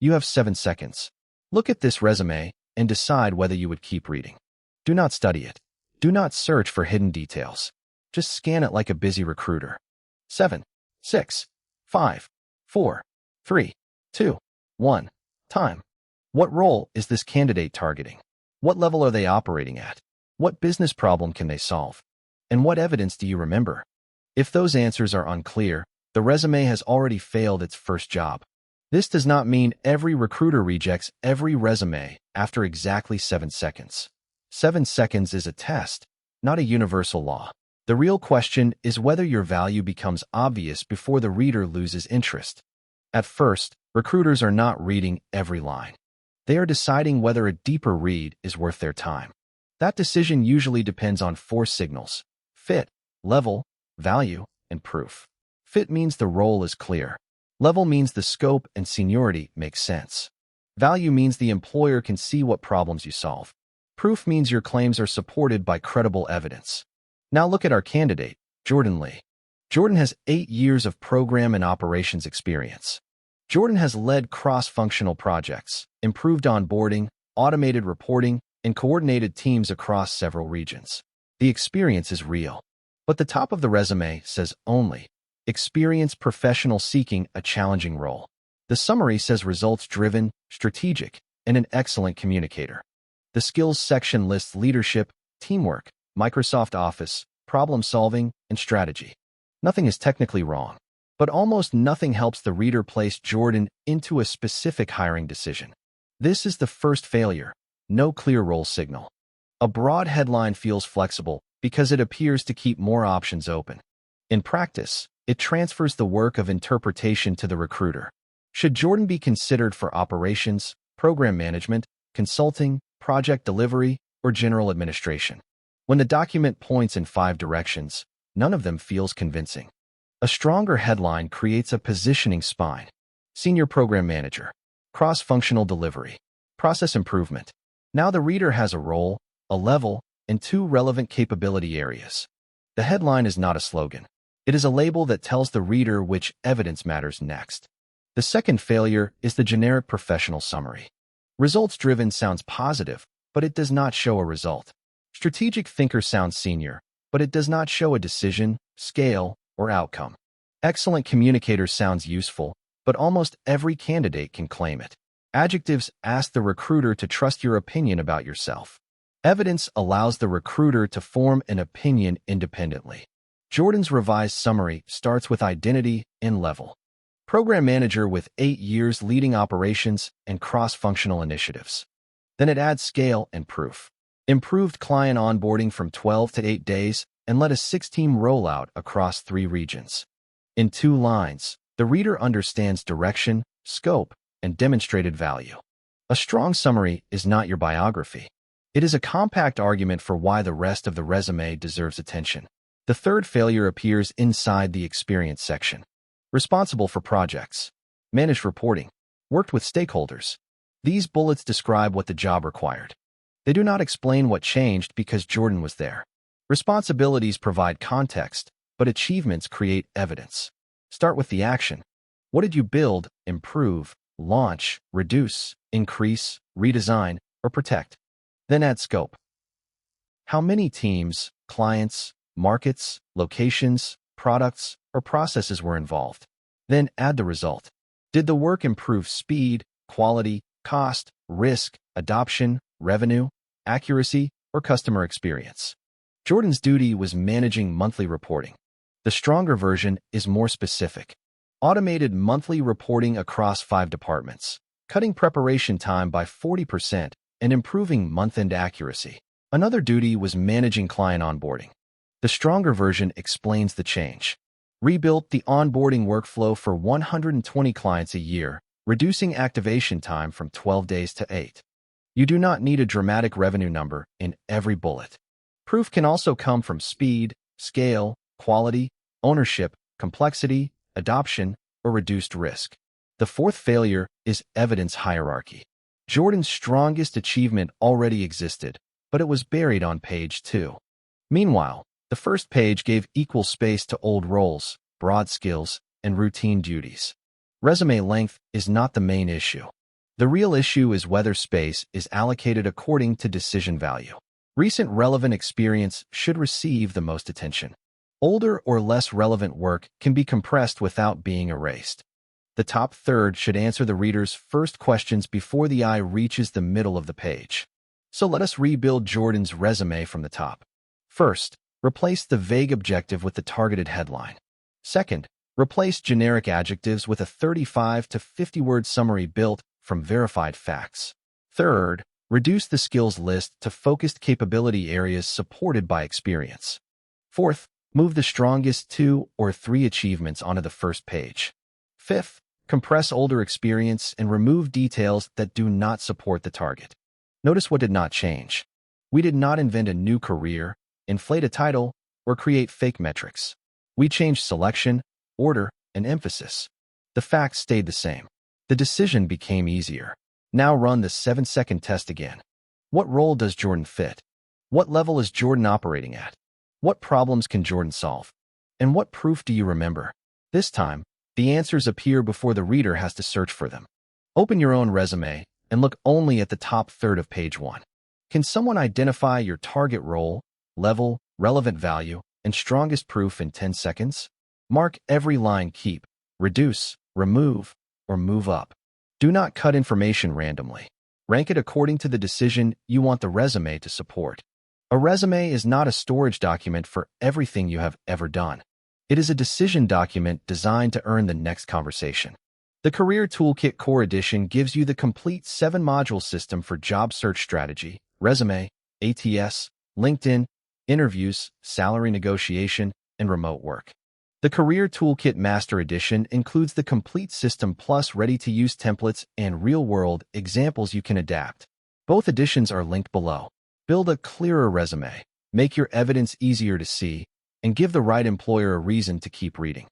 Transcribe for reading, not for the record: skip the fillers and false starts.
You have 7 seconds. Look at this resume and decide whether you would keep reading. Do not study it. Do not search for hidden details. Just scan it like a busy recruiter. 7, 6, 5, 4, 3, 2, 1. Time. What role is this candidate targeting? What level are they operating at? What business problem can they solve? And what evidence do you remember? If those answers are unclear, the resume has already failed its first job. This does not mean every recruiter rejects every resume after exactly 7 seconds. 7 seconds is a test, not a universal law. The real question is whether your value becomes obvious before the reader loses interest. At first, recruiters are not reading every line. They are deciding whether a deeper read is worth their time. That decision usually depends on 4 signals: fit, level, value, and proof. Fit means the role is clear. Level means the scope and seniority make sense. Value means the employer can see what problems you solve. Proof means your claims are supported by credible evidence. Now look at our candidate, Jordan Lee. Jordan has 8 years of program and operations experience. Jordan has led cross-functional projects, improved onboarding, automated reporting, and coordinated teams across several regions. The experience is real. But the top of the resume says only experienced professional seeking a challenging role. The summary says results-driven, strategic, and an excellent communicator. The skills section lists leadership, teamwork, Microsoft Office, problem-solving, and strategy. Nothing is technically wrong, but almost nothing helps the reader place Jordan into a specific hiring decision. This is the first failure: no clear role signal. A broad headline feels flexible because it appears to keep more options open. In practice, it transfers the work of interpretation to the recruiter. Should Jordan be considered for operations, program management, consulting, project delivery, or general administration? When the document points in 5 directions, none of them feels convincing. A stronger headline creates a positioning spine: Senior Program Manager, Cross-Functional Delivery, Process Improvement. Now the reader has a role, a level, and 2 relevant capability areas. The headline is not a slogan. It is a label that tells the reader which evidence matters next. The second failure is the generic professional summary. Results-driven sounds positive, but it does not show a result. Strategic thinker sounds senior, but it does not show a decision, scale, or outcome. Excellent communicator sounds useful, but almost every candidate can claim it. Adjectives ask the recruiter to trust your opinion about yourself. Evidence allows the recruiter to form an opinion independently. Jordan's revised summary starts with identity and level. Program manager with 8 years leading operations and cross-functional initiatives. Then it adds scale and proof. Improved client onboarding from 12 to 8 days and led a 6-team rollout across 3 regions. In 2 lines, the reader understands direction, scope, and demonstrated value. A strong summary is not your biography. It is a compact argument for why the rest of the resume deserves attention. The third failure appears inside the experience section. Responsible for projects. Managed reporting. Worked with stakeholders. These bullets describe what the job required. They do not explain what changed because Jordan was there. Responsibilities provide context, but achievements create evidence. Start with the action. What did you build, improve, launch, reduce, increase, redesign, or protect? Then add scope. How many teams, clients, markets, locations, products, or processes were involved? Then add the result. Did the work improve speed, quality, cost, risk, adoption, revenue, accuracy, or customer experience? Jordan's duty was managing monthly reporting. The stronger version is more specific. Automated monthly reporting across 5 departments, cutting preparation time by 40% and improving month-end accuracy. Another duty was managing client onboarding. The stronger version explains the change. Rebuilt the onboarding workflow for 120 clients a year, reducing activation time from 12 days to 8. You do not need a dramatic revenue number in every bullet. Proof can also come from speed, scale, quality, ownership, complexity, adoption, or reduced risk. The fourth failure is evidence hierarchy. Jordan's strongest achievement already existed, but it was buried on page 2. Meanwhile, the first page gave equal space to old roles, broad skills, and routine duties. Resume length is not the main issue. The real issue is whether space is allocated according to decision value. Recent relevant experience should receive the most attention. Older or less relevant work can be compressed without being erased. The top third should answer the reader's first questions before the eye reaches the middle of the page. So let us rebuild Jordan's resume from the top. First, replace the vague objective with the targeted headline. Second, replace generic adjectives with a 35 to 50-word summary built from verified facts. Third, reduce the skills list to focused capability areas supported by experience. Fourth, move the strongest 2 or 3 achievements onto the first page. Fifth, compress older experience and remove details that do not support the target. Notice what did not change. We did not invent a new career, inflate a title, or create fake metrics. We changed selection, order, and emphasis. The facts stayed the same. The decision became easier. Now run the 7-second test again. What role does Jordan fit? What level is Jordan operating at? What problems can Jordan solve? And what proof do you remember? This time, the answers appear before the reader has to search for them. Open your own resume and look only at the top third of page 1. Can someone identify your target role, level, relevant value, and strongest proof in 10 seconds? Mark every line keep, reduce, remove, or move up. Do not cut information randomly. Rank it according to the decision you want the resume to support. A resume is not a storage document for everything you have ever done. It is a decision document designed to earn the next conversation. The Career Toolkit Core Edition gives you the complete 7-module system for job search strategy, resume, ATS, LinkedIn, interviews, salary negotiation, and remote work. The Career Toolkit Master Edition includes the complete system plus ready-to-use templates and real-world examples you can adapt. Both editions are linked below. Build a clearer resume, make your evidence easier to see, and give the right employer a reason to keep reading.